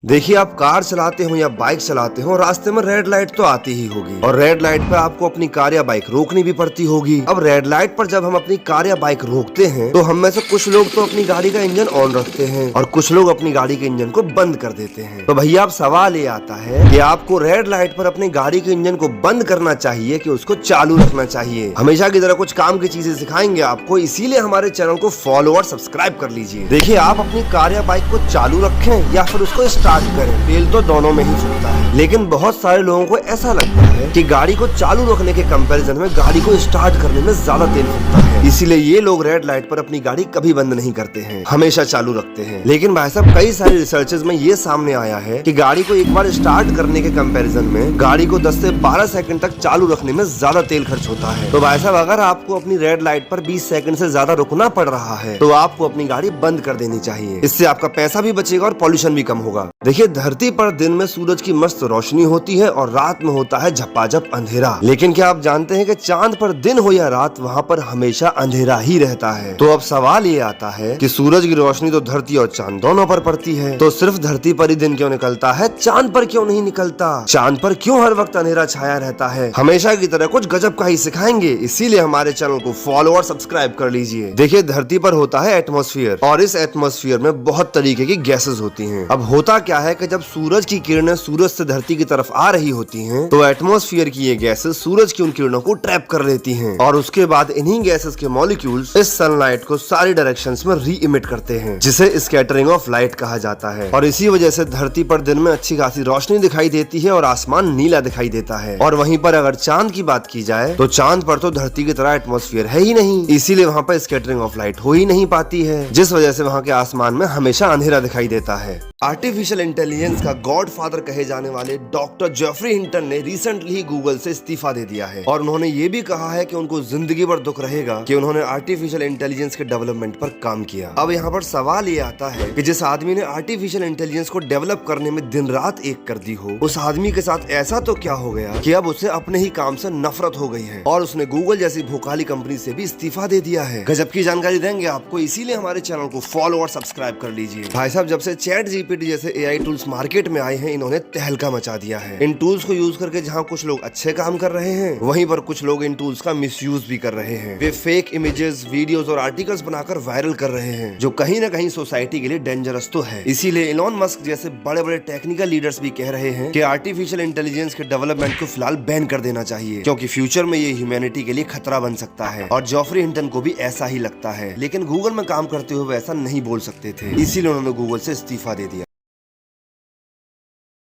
देखिए, आप कार चलाते हो या बाइक चलाते हो, रास्ते में रेड लाइट तो आती ही होगी और रेड लाइट पे आपको अपनी कार या बाइक रोकनी भी पड़ती होगी। अब रेड लाइट पर जब हम अपनी कार या बाइक रोकते हैं तो हम में से कुछ लोग तो अपनी गाड़ी का इंजन ऑन रखते हैं और कुछ लोग अपनी गाड़ी के इंजन को बंद कर देते हैं। तो भैया अब सवाल ये आता है कि आपको रेड लाइट पर अपनी गाड़ी के इंजन को बंद करना चाहिए कि उसको चालू रखना चाहिए। हमेशा की तरह कुछ काम की चीजें सिखाएंगे आपको, इसीलिए हमारे चैनल को फॉलो और सब्सक्राइब कर लीजिए। देखिए, आप अपनी कार या बाइक को चालू रखें या फिर उसको स्टार्ट करें, तेल तो दोनों में ही फूकता है, लेकिन बहुत सारे लोगों को ऐसा लगता है कि गाड़ी को चालू रखने के कंपैरिजन में गाड़ी को स्टार्ट करने में ज्यादा तेल फूकता है। इसीलिए ये लोग रेड लाइट पर अपनी गाड़ी कभी बंद नहीं करते हैं, हमेशा चालू रखते हैं। लेकिन भाई साहब, कई सारी रिसर्चेस में ये सामने आया है कि गाड़ी को एक बार स्टार्ट करने के कंपैरिजन में गाड़ी को 10 से 12 सेकंड तक चालू रखने में ज्यादा तेल खर्च होता है। तो भाई साहब, अगर आपको अपनी रेड लाइट पर 20 सेकंड से ज्यादा रुकना पड़ रहा है तो आपको अपनी गाड़ी बंद कर देनी चाहिए। इससे आपका पैसा भी बचेगा और पॉल्यूशन भी कम होगा। देखिए, धरती पर दिन में सूरज की मस्त रोशनी होती है और रात में होता है झपाझप अंधेरा, लेकिन क्या आप जानते हैं कि चांद पर दिन हो या रात, वहाँ पर हमेशा अंधेरा ही रहता है। तो अब सवाल ये आता है कि सूरज की रोशनी तो धरती और चांद दोनों पर पड़ती है, तो सिर्फ धरती पर ही दिन क्यों निकलता है, चांद पर क्यों नहीं निकलता? चांद पर क्यों हर वक्त अंधेरा छाया रहता है? हमेशा की तरह कुछ गजब का ही सिखाएंगे, इसीलिए हमारे चैनल को फॉलो और सब्सक्राइब कर लीजिए। देखिए, धरती पर होता है एटमॉस्फेयर और इस एटमॉस्फेयर में बहुत तरीके की गैसेस होती हैं। अब होता क्या है कि जब सूरज की किरणें सूरज से धरती की तरफ आ रही होती हैं, तो एटमॉस्फेयर की ये गैसेस सूरज की उन किरणों को ट्रैप कर लेती हैं और उसके बाद इन्हीं गैसेस के मॉलिक्यूल्स इस सनलाइट को सारी डायरेक्शंस में री इमिट करते हैं, जिसे स्कैटरिंग ऑफ लाइट कहा जाता है। और इसी वजह से धरती पर दिन में अच्छी खासी रोशनी दिखाई देती है और आसमान नीला दिखाई देता है। और वहीं पर अगर चांद की बात की जाए तो चांद पर तो धरती की तरह एटमॉस्फेयर है ही नहीं, इसीलिए वहाँ पर स्कैटरिंग ऑफ लाइट हो ही नहीं पाती है, जिस वजह से वहाँ के आसमान में हमेशा अंधेरा दिखाई देता है। आर्टिफिशियल इंटेलिजेंस का गॉडफादर कहे जाने वाले डॉक्टर जेफरी हिंटन ने रिसेंटली ही गूगल से इस्तीफा दे दिया है और उन्होंने ये भी कहा है कि उनको जिंदगी भर दुख रहेगा कि उन्होंने आर्टिफिशियल इंटेलिजेंस के डेवलपमेंट पर काम किया। अब यहाँ पर सवाल ये आता है कि जिस आदमी ने आर्टिफिशियल इंटेलिजेंस को डेवलप करने में दिन रात एक कर दी हो, उस आदमी के साथ ऐसा तो क्या हो गया कि अब उसे अपने ही काम से नफरत हो गई है और उसने गूगल जैसी भूखाली कंपनी से भी इस्तीफा दे दिया है। गजब की जानकारी देंगे आपको, इसीलिए हमारे चैनल को फॉलो और सब्सक्राइब कर लीजिए। भाई साहब, जब से ChatGPT जैसे AI टूल्स मार्केट में आए हैं, इन्होंने तहलका मचा दिया है। इन टूल्स को यूज करके जहां कुछ लोग अच्छे काम कर रहे हैं, वहीं पर कुछ लोग इन टूल्स का मिसयूज भी कर रहे हैं। वे फेक इमेजेस, वीडियोस और आर्टिकल्स बनाकर वायरल कर रहे हैं, जो कहीं ना कहीं सोसाइटी के लिए डेंजरस तो है। इसीलिए इलॉन मस्क जैसे बड़े बड़े टेक्निकल लीडर्स भी कह रहे हैं कि आर्टिफिशियल इंटेलिजेंस के डेवलपमेंट को फिलहाल बैन कर देना चाहिए, क्योंकि फ्यूचर में ये ह्यूमैनिटी के लिए खतरा बन सकता है। और जेफरी हिंटन को भी ऐसा ही लगता है, लेकिन गूगल में काम करते हुए ऐसा नहीं बोल सकते थे, इसीलिए उन्होंने गूगल से इस्तीफा दे दिया।